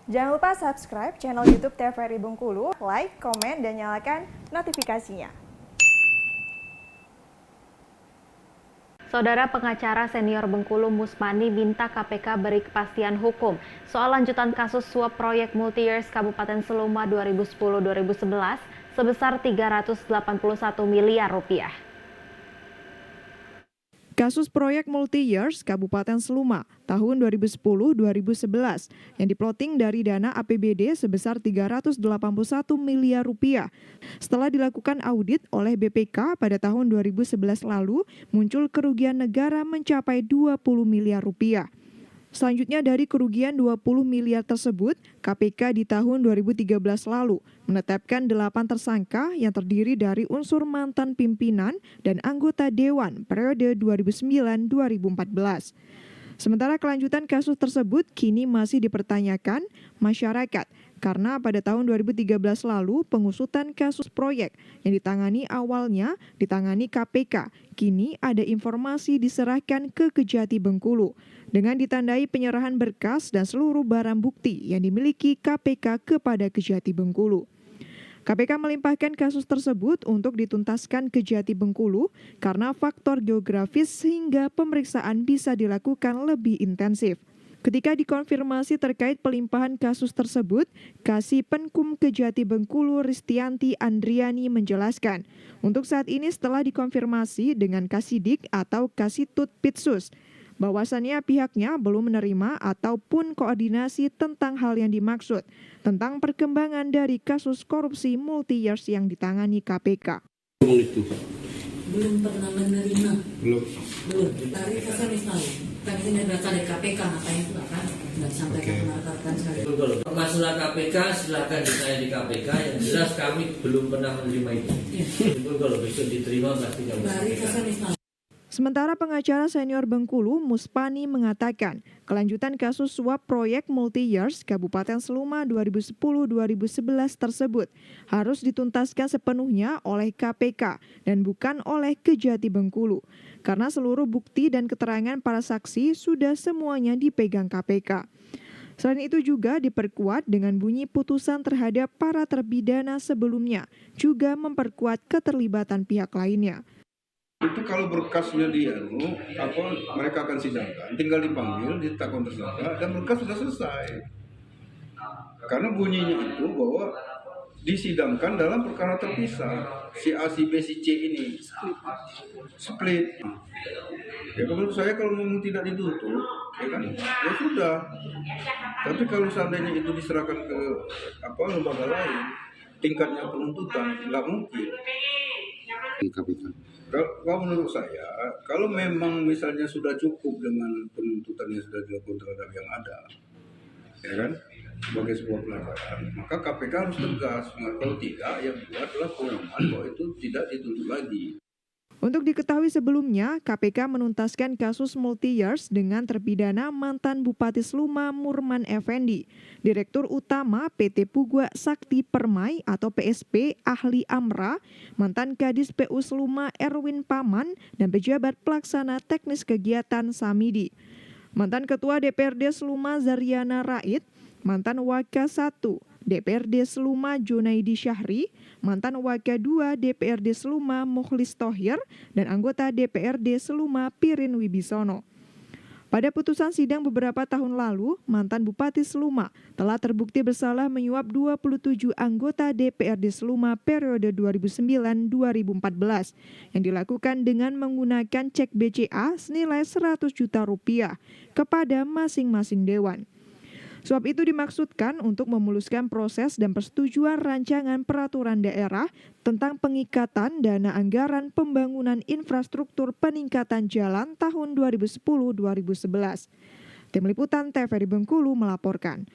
Jangan lupa subscribe channel YouTube TVRI Bengkulu, like, komen, dan nyalakan notifikasinya. Saudara pengacara senior Bengkulu Musmani minta KPK beri kepastian hukum soal lanjutan kasus suap proyek Multi-Years Kabupaten Seluma 2010-2011 sebesar 381 miliar rupiah. Kasus proyek Multi-Years Kabupaten Seluma tahun 2010-2011 yang diploting dari dana APBD sebesar 381 miliar rupiah. Setelah dilakukan audit oleh BPK pada tahun 2011 lalu, muncul kerugian negara mencapai 20 miliar rupiah. Selanjutnya dari kerugian 20 miliar tersebut, KPK di tahun 2013 lalu menetapkan 8 tersangka yang terdiri dari unsur mantan pimpinan dan anggota Dewan periode 2009-2014. Sementara kelanjutan kasus tersebut kini masih dipertanyakan masyarakat karena pada tahun 2013 lalu pengusutan kasus proyek yang awalnya ditangani KPK, kini ada informasi diserahkan ke Kejati Bengkulu dengan ditandai penyerahan berkas dan seluruh barang bukti yang dimiliki KPK kepada Kejati Bengkulu. KPK melimpahkan kasus tersebut untuk dituntaskan Kejati Bengkulu karena faktor geografis sehingga pemeriksaan bisa dilakukan lebih intensif. Ketika dikonfirmasi terkait pelimpahan kasus tersebut, Kasih Penkum Kejati Bengkulu Ristianti Andriani menjelaskan, untuk saat ini setelah dikonfirmasi dengan Kasidik atau Kasitut Pitsus, bahwasannya pihaknya belum menerima ataupun koordinasi tentang hal yang dimaksud, tentang perkembangan dari kasus korupsi Multi-Years yang ditangani KPK. Belum pernah menerima. Belum. Dari Kasih tahu. Kan ini data dari KPK, makanya itu kan nggak disampaikan mengatakan saya. Masalah KPK silakan ditanya di KPK. Yang jelas kami belum pernah menerima itu. Itu kalau besok diterima pasti kami. Dari Kasih tahu. Sementara pengacara senior Bengkulu, Musmani mengatakan, kelanjutan kasus suap proyek Multi-Years Kabupaten Seluma 2010-2011 tersebut harus dituntaskan sepenuhnya oleh KPK dan bukan oleh Kejati Bengkulu, karena seluruh bukti dan keterangan para saksi sudah semuanya dipegang KPK. Selain itu juga diperkuat dengan bunyi putusan terhadap para terpidana sebelumnya, juga memperkuat keterlibatan pihak lainnya. Itu kalau berkasnya mereka akan sidangkan, tinggal dipanggil, ditetapkan tersangka, dan berkas sudah selesai. Karena bunyinya itu bahwa disidangkan dalam perkara terpisah, si A, si B, si C ini split. Ya menurut saya kalau memang tidak ditutup, ya sudah. Tapi kalau seandainya itu diserahkan ke lembaga lain, tingkatnya penuntutan nggak mungkin. Kalau menurut saya, kalau memang misalnya sudah cukup dengan penuntutan yang sudah dilakukan terhadap yang ada, ya kan, sebagai sebuah pelanggaran, maka KPK harus tegas. Kalau tidak, yang buatlah pengumuman bahwa itu tidak dituntut lagi. Untuk diketahui sebelumnya, KPK menuntaskan kasus Multi-Years dengan terpidana mantan Bupati Seluma Murman Effendi, Direktur Utama PT Pugwa Sakti Permai atau PSP Ahli Amra, mantan Kadis PU Seluma Erwin Paman, dan pejabat pelaksana teknis kegiatan Samidi. Mantan Ketua DPRD Seluma Zaryana Rait, mantan Waka 1 DPRD Seluma Junaidi Syahri, mantan Waka 2 DPRD Seluma Mukhlis Thohir, dan anggota DPRD Seluma Pirin Wibisono. Pada putusan sidang beberapa tahun lalu, mantan Bupati Seluma telah terbukti bersalah menyuap 27 anggota DPRD Seluma periode 2009-2014 yang dilakukan dengan menggunakan cek BCA senilai 100 juta rupiah kepada masing-masing dewan. Suap itu dimaksudkan untuk memuluskan proses dan persetujuan rancangan peraturan daerah tentang pengikatan dana anggaran pembangunan infrastruktur peningkatan jalan tahun 2010-2011. Tim Liputan TVRI Bengkulu melaporkan.